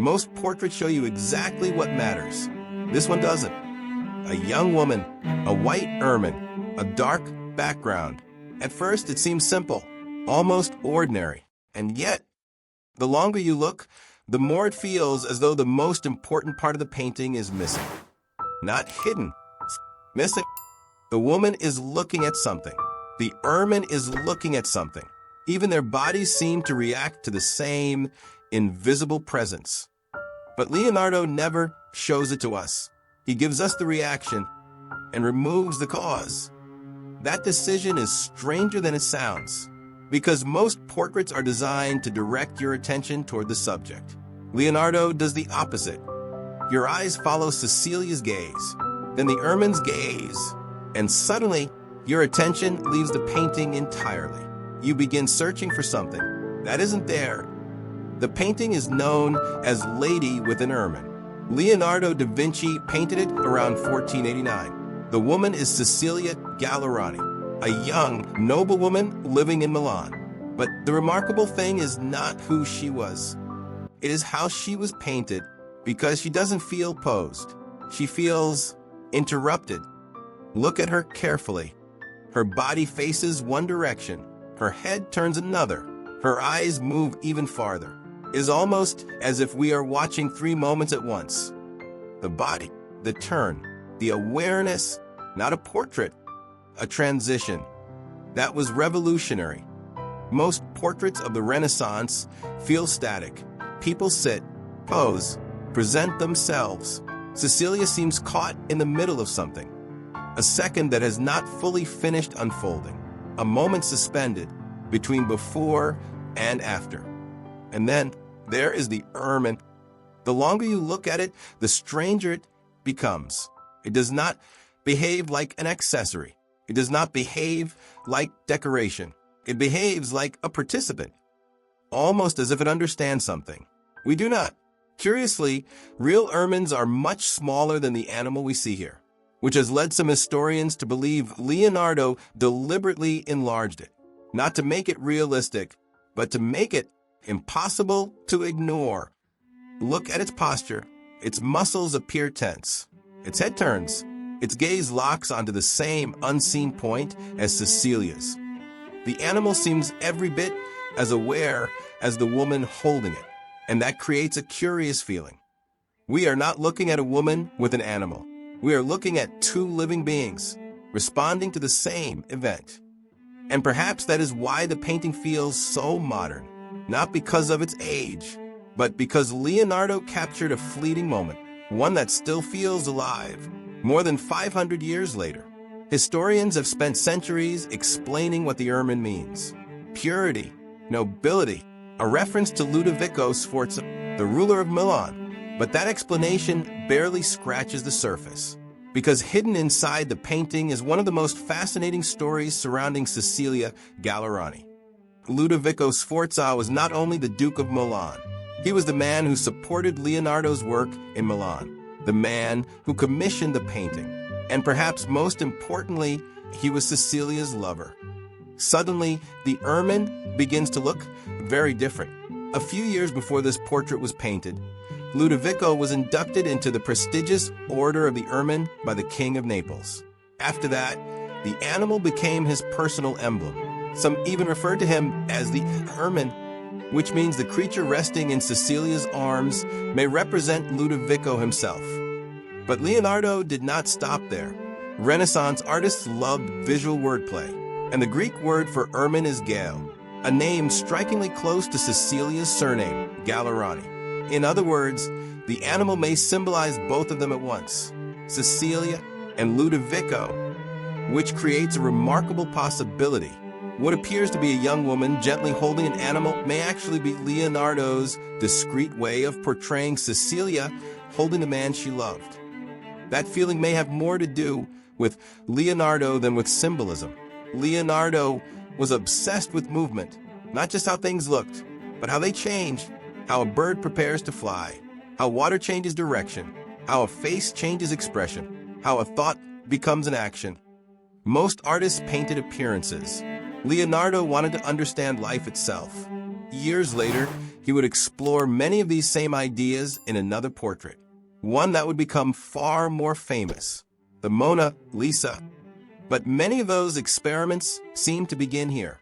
Most portraits show you exactly what matters. This one doesn't. A young woman, a white ermine, a dark background. At first, it seems simple, almost ordinary. And yet, the longer you look, the more it feels as though the most important part of the painting is missing. Not hidden, missing. The woman is looking at something. The ermine is looking at something. Even their bodies seem to react to the same invisible presence. But Leonardo never shows it to us. He gives us the reaction and removes the cause. That decision is stranger than it sounds, because most portraits are designed to direct your attention toward the subject. Leonardo does the opposite. Your eyes follow Cecilia's gaze, then the ermine's gaze, and suddenly your attention leaves the painting entirely. You begin searching for something that isn't there. The painting is known as Lady with an Ermine. Leonardo da Vinci painted it around 1489. The woman is Cecilia Gallerani, a young noblewoman living in Milan. But the remarkable thing is not who she was. It is how she was painted, because she doesn't feel posed. She feels interrupted. Look at her carefully. Her body faces one direction. Her head turns another. Her eyes move even farther. It is almost as if we are watching three moments at once. The body, the turn, the awareness, not a portrait, a transition. That was revolutionary. Most portraits of the Renaissance feel static. People sit, pose, present themselves. Cecilia seems caught in the middle of something. A second that has not fully finished unfolding. A moment suspended between before and after. And then there is the ermine. The longer you look at it, the stranger it becomes. It does not behave like an accessory. It does not behave like decoration. It behaves like a participant, almost as if it understands something. We do not. Curiously, real ermines are much smaller than the animal we see here, which has led some historians to believe Leonardo deliberately enlarged it, not to make it realistic, but to make it impossible to ignore. Look at its posture. Its muscles appear tense. Its head turns. Its gaze locks onto the same unseen point as Cecilia's. The animal seems every bit as aware as the woman holding it, and that creates a curious feeling. We are not looking at a woman with an animal. We are looking at two living beings, responding to the same event. And perhaps that is why the painting feels so modern, not because of its age, but because Leonardo captured a fleeting moment, one that still feels alive, more than 500 years later. Historians have spent centuries explaining what the ermine means. Purity, nobility, a reference to Ludovico Sforza, the ruler of Milan. But that explanation barely scratches the surface, because hidden inside the painting is one of the most fascinating stories surrounding Cecilia Gallerani. Ludovico Sforza was not only the Duke of Milan, he was the man who supported Leonardo's work in Milan, the man who commissioned the painting, and perhaps most importantly, he was Cecilia's lover. Suddenly, the ermine begins to look very different. A few years before this portrait was painted, Ludovico was inducted into the prestigious Order of the Ermine by the King of Naples. After that, the animal became his personal emblem. Some even referred to him as the Ermine, which means the creature resting in Cecilia's arms may represent Ludovico himself. But Leonardo did not stop there. Renaissance artists loved visual wordplay, and the Greek word for ermine is Gal, a name strikingly close to Cecilia's surname, Gallerani. In other words, the animal may symbolize both of them at once, Cecilia and Ludovico, which creates a remarkable possibility. What appears to be a young woman gently holding an animal may actually be Leonardo's discreet way of portraying Cecilia holding the man she loved. That feeling may have more to do with Leonardo than with symbolism. Leonardo was obsessed with movement, not just how things looked, but how they changed, how a bird prepares to fly, how water changes direction, how a face changes expression, how a thought becomes an action. Most artists painted appearances. Leonardo wanted to understand life itself. Years later, he would explore many of these same ideas in another portrait, one that would become far more famous, the Mona Lisa. But many of those experiments seem to begin here.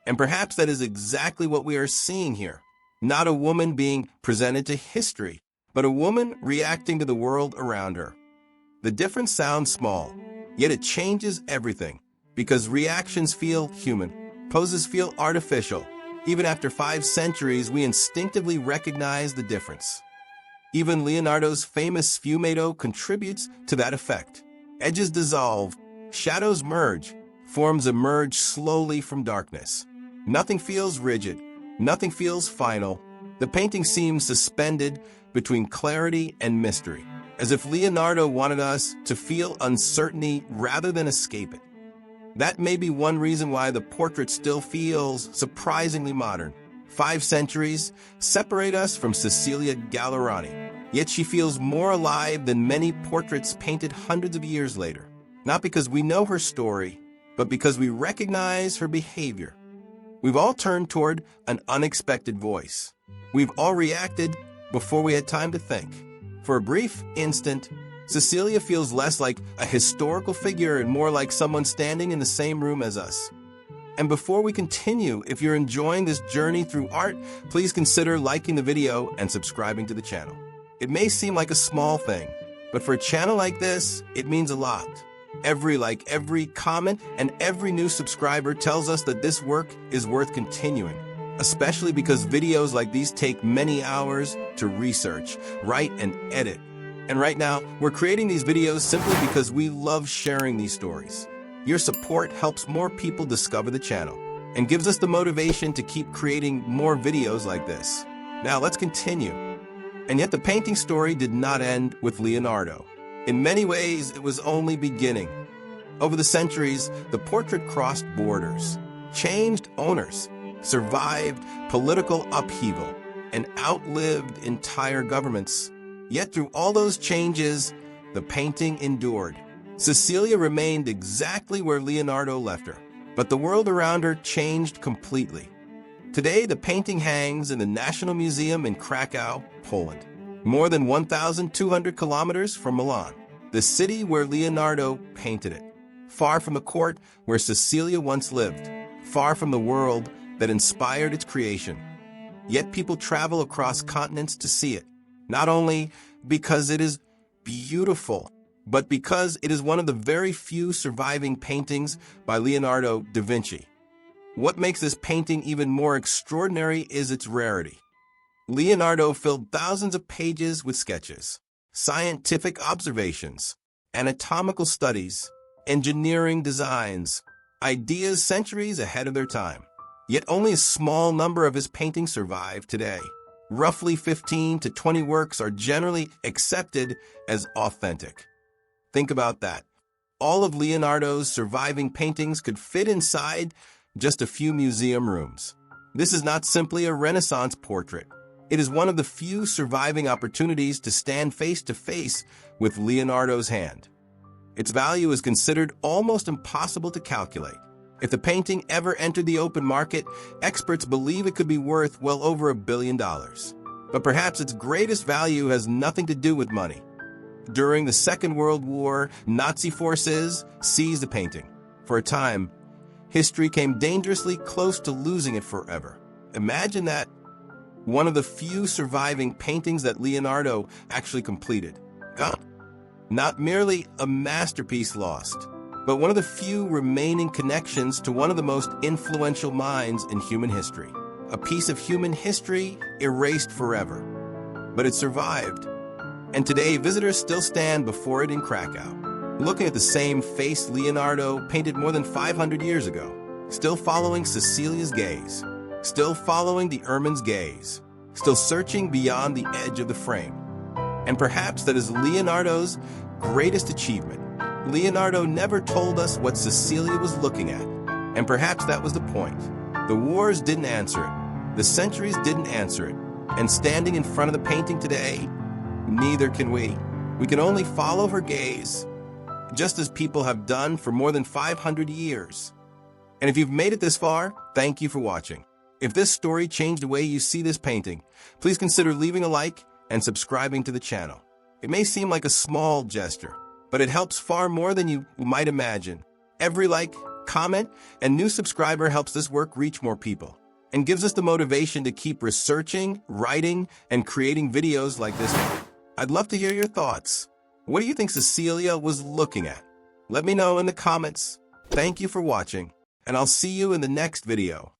And perhaps that is exactly what we are seeing here. Not a woman being presented to history, but a woman reacting to the world around her. The difference sounds small, yet it changes everything, because reactions feel human, poses feel artificial. Even after 5 centuries, we instinctively recognize the difference. Even Leonardo's famous sfumato contributes to that effect. Edges dissolve, shadows merge, forms emerge slowly from darkness. Nothing feels rigid, nothing feels final. The painting seems suspended between clarity and mystery, as if Leonardo wanted us to feel uncertainty rather than escape it. That may be one reason why the portrait still feels surprisingly modern. 5 centuries separate us from Cecilia Gallerani, yet she feels more alive than many portraits painted hundreds of years later. Not because we know her story, but because we recognize her behavior. We've all turned toward an unexpected voice. We've all reacted before we had time to think. For a brief instant, Cecilia feels less like a historical figure and more like someone standing in the same room as us. And before we continue, if you're enjoying this journey through art, please consider liking the video and subscribing to the channel. It may seem like a small thing, but for a channel like this, it means a lot. Every like, every comment, and every new subscriber tells us that this work is worth continuing, especially because videos like these take many hours to research, write, and edit. And right now, we're creating these videos simply because we love sharing these stories. Your support helps more people discover the channel and gives us the motivation to keep creating more videos like this. Now let's continue. And yet the painting story did not end with Leonardo. In many ways, it was only beginning. Over the centuries, the portrait crossed borders, changed owners, survived political upheaval, and outlived entire governments. Yet through all those changes, the painting endured. Cecilia remained exactly where Leonardo left her, but the world around her changed completely. Today, the painting hangs in the National Museum in Krakow, Poland, more than 1,200 kilometers from Milan, the city where Leonardo painted it, far from the court where Cecilia once lived, far from the world that inspired its creation. Yet people travel across continents to see it, not only because it is beautiful, but because it is one of the very few surviving paintings by Leonardo da Vinci. What makes this painting even more extraordinary is its rarity. Leonardo filled thousands of pages with sketches, scientific observations, anatomical studies, engineering designs, ideas centuries ahead of their time. Yet only a small number of his paintings survive today. Roughly 15 to 20 works are generally accepted as authentic. Think about that. All of Leonardo's surviving paintings could fit inside just a few museum rooms. This is not simply a Renaissance portrait. It is one of the few surviving opportunities to stand face to face with Leonardo's hand. Its value is considered almost impossible to calculate. If the painting ever entered the open market, experts believe it could be worth well over $1 billion. But perhaps its greatest value has nothing to do with money. During the Second World War, Nazi forces seized the painting. For a time, history came dangerously close to losing it forever. Imagine that. One of the few surviving paintings that Leonardo actually completed. Not merely a masterpiece lost, but one of the few remaining connections to one of the most influential minds in human history. A piece of human history erased forever. But it survived. And today, visitors still stand before it in Krakow, looking at the same face Leonardo painted more than 500 years ago, still following Cecilia's gaze, still following the Ermine's gaze, still searching beyond the edge of the frame. And perhaps that is Leonardo's greatest achievement. Leonardo never told us what Cecilia was looking at, and perhaps that was the point. The wars didn't answer it, the centuries didn't answer it, and standing in front of the painting today, neither can we. We can only follow her gaze, just as people have done for more than 500 years. And if you've made it this far, thank you for watching. If this story changed the way you see this painting, please consider leaving a like and subscribing to the channel. It may seem like a small gesture, but it helps far more than you might imagine. Every like, comment, and new subscriber helps this work reach more people and gives us the motivation to keep researching, writing, and creating videos like this one. I'd love to hear your thoughts. What do you think Cecilia was looking at? Let me know in the comments. Thank you for watching, and I'll see you in the next video.